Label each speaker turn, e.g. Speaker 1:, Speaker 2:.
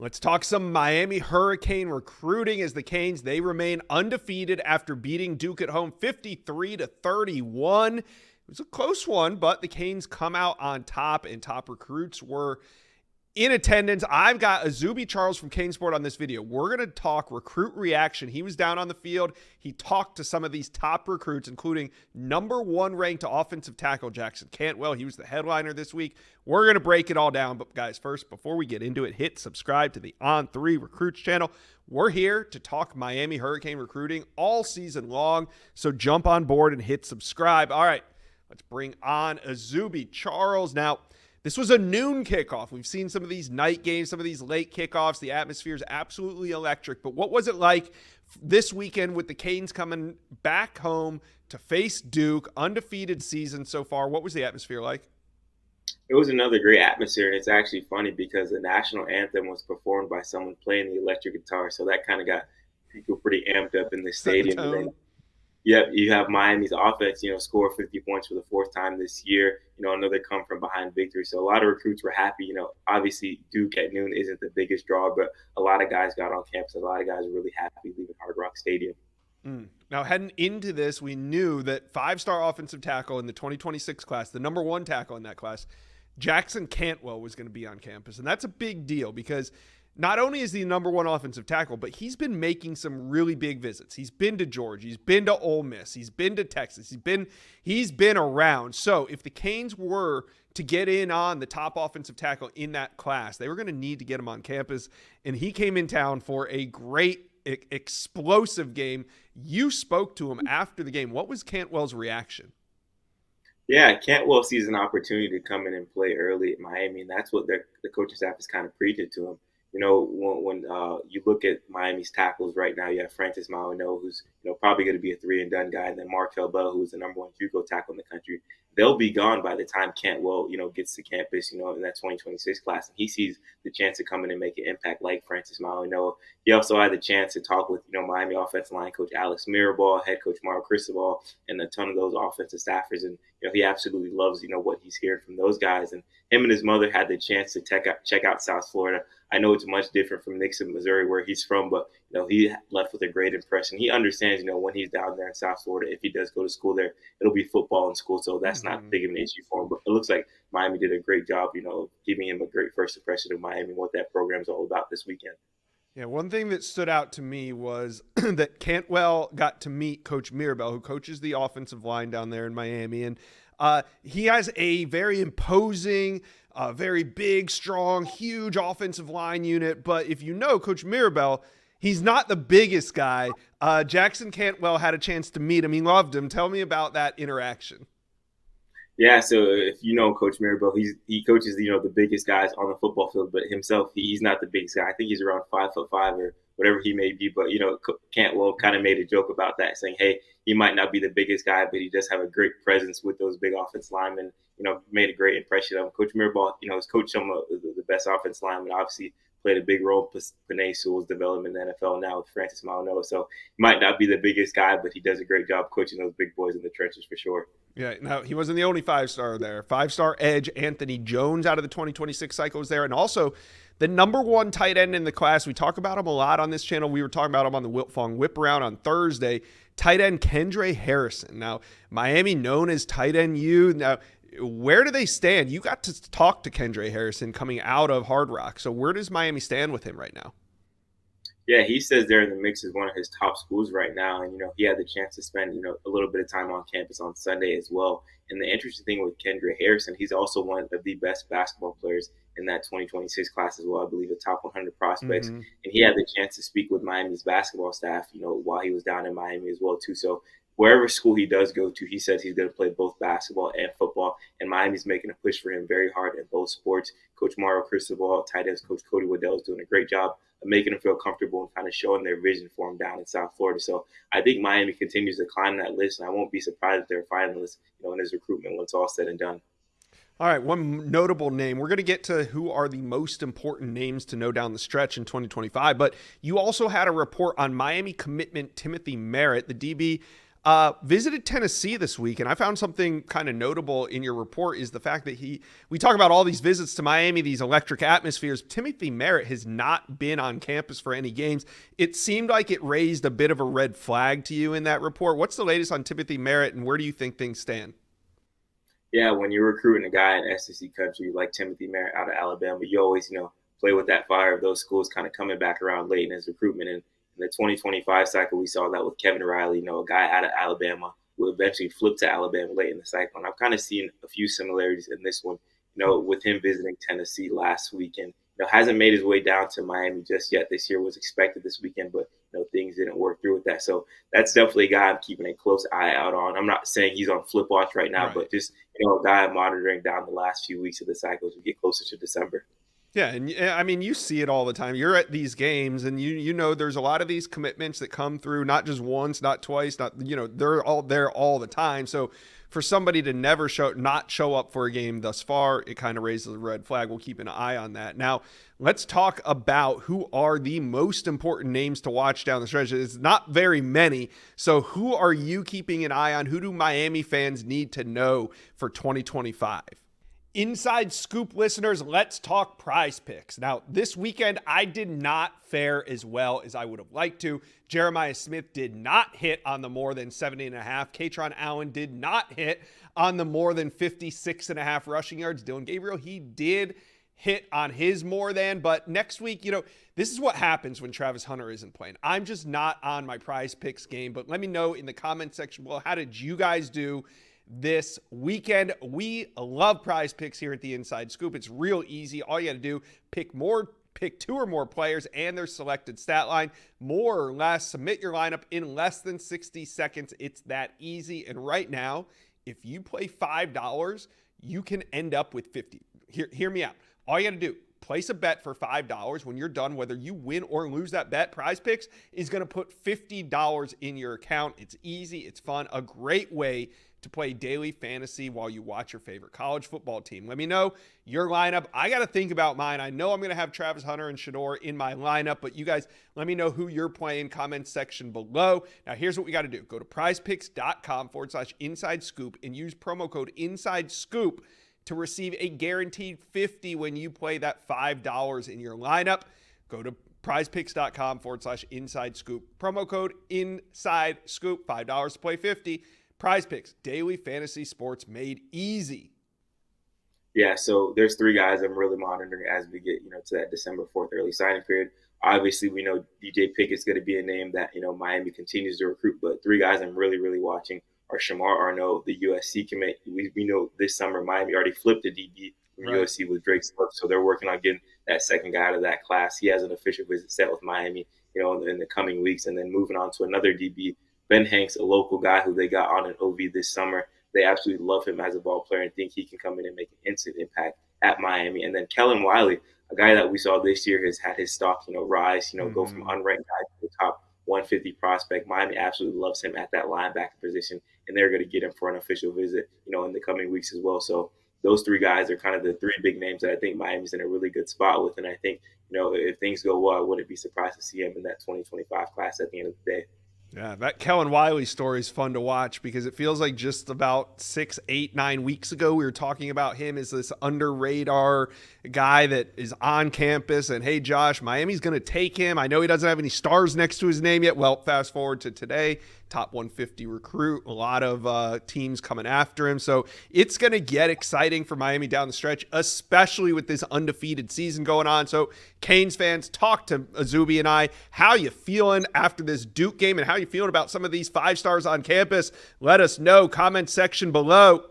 Speaker 1: Let's talk some Miami Hurricane recruiting as the Canes, they remain undefeated after beating Duke at home 53-31. It was a close one, but the Canes come out on top, and top recruits were in attendance. I've got Azubi Charles from CaneSport on this video. We're going to talk recruit reaction. He was down on the field. He talked to some of these top recruits, including number 1 ranked offensive tackle Jackson Cantwell. He was the headliner this week. We're going to break it all down. But guys, first, before we get into it, hit subscribe to the On3 Recruits channel. We're here to talk Miami Hurricane recruiting all season long. So jump on board and hit subscribe. All right, let's bring on Azubi Charles. Now, this was a noon kickoff. We've seen some of these night games, some of these late kickoffs. The atmosphere is absolutely electric. But what was it like this weekend with the Canes coming back home to face Duke? Undefeated season so far. What was the atmosphere like?
Speaker 2: It was another great atmosphere, and it's actually funny because the national anthem was performed by someone playing the electric guitar, so that kind of got people pretty amped up in the
Speaker 1: Set the
Speaker 2: stadium. And
Speaker 1: tone.
Speaker 2: then, yep, you have Miami's offense, score 50 points for the 4th time this year. Another come from behind victory. So a lot of recruits were happy. Obviously Duke at noon isn't the biggest draw, but a lot of guys got on campus. A lot of guys were really happy leaving Hard Rock Stadium.
Speaker 1: Now, heading into this, we knew that 5-star offensive tackle in the 2026 class, the number 1 tackle in that class, Jackson Cantwell, was going to be on campus. And that's a big deal because not only is he the number 1 offensive tackle, but he's been making some really big visits. He's been to Georgia. He's been to Ole Miss. He's been to Texas. He's been around. So if the Canes were to get in on the top offensive tackle in that class, they were going to need to get him on campus. And he came in town for a great, explosive game. You spoke to him after the game. What was Cantwell's reaction?
Speaker 2: Yeah, Cantwell sees an opportunity to come in and play early at Miami, and that's what the coaching staff is kind of preaching to him. When you look at Miami's tackles right now, you have Francis Mauigoa, who's probably going to be a 3-and-done guy, and then Markel Bell, who's the number 1 JUCO tackle in the country. They'll be gone by the time Cantwell, gets to campus, in that 2026 class, and he sees the chance to come in and make an impact like Francis Mauigoa. He also had the chance to talk with, Miami offensive line coach Alex Mirabel, head coach Mario Cristobal, and a ton of those offensive staffers, and he absolutely loves, what he's hearing from those guys. And him and his mother had the chance to check out South Florida. I know it's much different from Nixon, Missouri, where he's from, but he left with a great impression. He understands, when he's down there in South Florida, if he does go to school there, it'll be football in school, so that's not big of an issue for him. But it looks like Miami did a great job, giving him a great first impression of Miami and what that program's all about this weekend.
Speaker 1: Yeah, one thing that stood out to me was that Cantwell got to meet Coach Mirabel, who coaches the offensive line down there in Miami. And he has a very imposing, very big, strong, huge offensive line unit. But if you know Coach Mirabel, he's not the biggest guy. Jackson Cantwell had a chance to meet him. He loved him. Tell me about that interaction.
Speaker 2: Yeah, so if you know Coach Mirabel, he coaches the biggest guys on the football field, but himself he's not the biggest guy. I think he's around 5'5" or whatever he may be. But Cantwell kind of made a joke about that, saying, "Hey, he might not be the biggest guy, but he does have a great presence with those big offense linemen." Made a great impression of him. Coach Mirabel, has coached some of the best offense linemen. Obviously, played a big role in Penei Sewell's development in the NFL now with Francis Mauigoa. So he might not be the biggest guy, but he does a great job coaching those big boys in the trenches for sure.
Speaker 1: Yeah, now he wasn't the only 5-star there. 5-star edge Anthony Jones out of the 2026 cycle was there. And also the number 1 tight end in the class. We talk about him a lot on this channel. We were talking about him on the Wiltfong Whip Around on Thursday. Tight end Kendre Harrison. Now, Miami known as Tight End U. Now, where do they stand? You got to talk to Kendre Harrison coming out of Hard Rock. So where does Miami stand with him right now?
Speaker 2: Yeah, he says they're in the mix as one of his top schools right now. And, he had the chance to spend, a little bit of time on campus on Sunday as well. And the interesting thing with Kendre Harrison, he's also one of the best basketball players in that 2026 class as well. I believe the top 100 prospects. And he had the chance to speak with Miami's basketball staff, while he was down in Miami as well, too. So wherever school he does go to, he says he's going to play both basketball and football. And Miami's making a push for him very hard in both sports. Coach Mario Cristobal, tight ends coach Cody Waddell is doing a great job of making him feel comfortable and kind of showing their vision for him down in South Florida. So I think Miami continues to climb that list, and I won't be surprised if they're finalists, in his recruitment when it's all said and done.
Speaker 1: All right, one notable name. We're going to get to who are the most important names to know down the stretch in 2025, but you also had a report on Miami commitment Timothy Merritt, the DB Visited Tennessee this week, and I found something kind of notable in your report is the fact that we talk about all these visits to Miami, these electric atmospheres. Timothy Merritt has not been on campus for any games. It seemed like it raised a bit of a red flag to you in that report. What's the latest on Timothy Merritt, and where do you think things stand?
Speaker 2: Yeah, when you're recruiting a guy in SEC country like Timothy Merritt out of Alabama, you always, play with that fire of those schools kind of coming back around late in his recruitment. And in the 2025 cycle, we saw that with Kevin Riley, a guy out of Alabama who eventually flipped to Alabama late in the cycle. And I've kind of seen a few similarities in this one, with him visiting Tennessee last weekend. Hasn't made his way down to Miami just yet. This year was expected this weekend, but things didn't work through with that. So that's definitely a guy I'm keeping a close eye out on. I'm not saying he's on flip watch right now, but just a guy I'm monitoring down the last few weeks of the cycle as we get closer to December.
Speaker 1: Yeah, and I mean, you see it all the time. You're at these games, and you know there's a lot of these commitments that come through, not just once, not twice, they're all there all the time. So for somebody to not show up for a game thus far, it kind of raises a red flag. We'll keep an eye on that. Now, let's talk about who are the most important names to watch down the stretch. It's not very many. So who are you keeping an eye on? Who do Miami fans need to know for 2025? Inside Scoop listeners, let's talk Prize Picks. Now, this weekend, I did not fare as well as I would have liked to. Jeremiah Smith did not hit on the more than 70.5. Katron Allen did not hit on the more than 56.5 rushing yards. Dylan Gabriel, he did hit on his more than, but next week, this is what happens when Travis Hunter isn't playing. I'm just not on my Prize Picks game, but let me know in the comment section below, how did you guys do this weekend? We love Prize Picks here at the Inside Scoop. It's real easy. All you got to do, pick two or more players and their selected stat line, more or less. Submit your lineup in less than 60 seconds. It's that easy. And right now, if you play $5, you can end up with 50. Hear me out. All you got to do, place a bet for $5. When you're done, whether you win or lose that bet, Prize Picks is going to put $50 in your account. It's easy. It's fun. A great way to play daily fantasy while you watch your favorite college football team. Let me know your lineup. I got to think about mine. I know I'm going to have Travis Hunter and Shador in my lineup, but you guys, let me know who you're playing. Comment section below. Now, here's what we got to do. Go to prizepicks.com/inside scoop and use promo code inside scoop to receive a guaranteed 50 when you play that $5 in your lineup. Go to prizepicks.com/inside scoop. Promo code inside scoop, $5 to play 50. Prize Picks, daily fantasy sports made easy.
Speaker 2: Yeah, so there's three guys I'm really monitoring as we get, to that December 4th early signing period. Obviously, we know DJ Pickett's going to be a name that, Miami continues to recruit, but three guys I'm really, really watching are Shamar Arnaud, the USC commit. We know this summer Miami already flipped a DB from USC with Drake Slip, so they're working on getting that second guy out of that class. He has an official visit set with Miami, in the coming weeks, and then moving on to another DB, Ben Hanks, a local guy who they got on an OV this summer. They absolutely love him as a ball player and think he can come in and make an instant impact at Miami. And then Kellen Wiley, a guy that we saw this year has had his stock, rise, go from unranked guy to the top 150 prospect. Miami absolutely loves him at that linebacker position, and they're going to get him for an official visit, in the coming weeks as well. So those three guys are kind of the three big names that I think Miami's in a really good spot with. And I think, if things go well, I wouldn't be surprised to see him in that 2025 class at the end of the day.
Speaker 1: Yeah, that Kellen Wiley story is fun to watch because it feels like just about 6, 8, 9 weeks ago, we were talking about him as this under radar guy that is on campus. And hey, Josh, Miami's going to take him. I know he doesn't have any stars next to his name yet. Well, fast forward to today, top 150 recruit, a lot of teams coming after him. So it's going to get exciting for Miami down the stretch, especially with this undefeated season going on. So Canes fans, talk to Azubi and I. How you feeling after this Duke game and how you feeling about some of these 5 stars on campus? Let us know. Comment section below.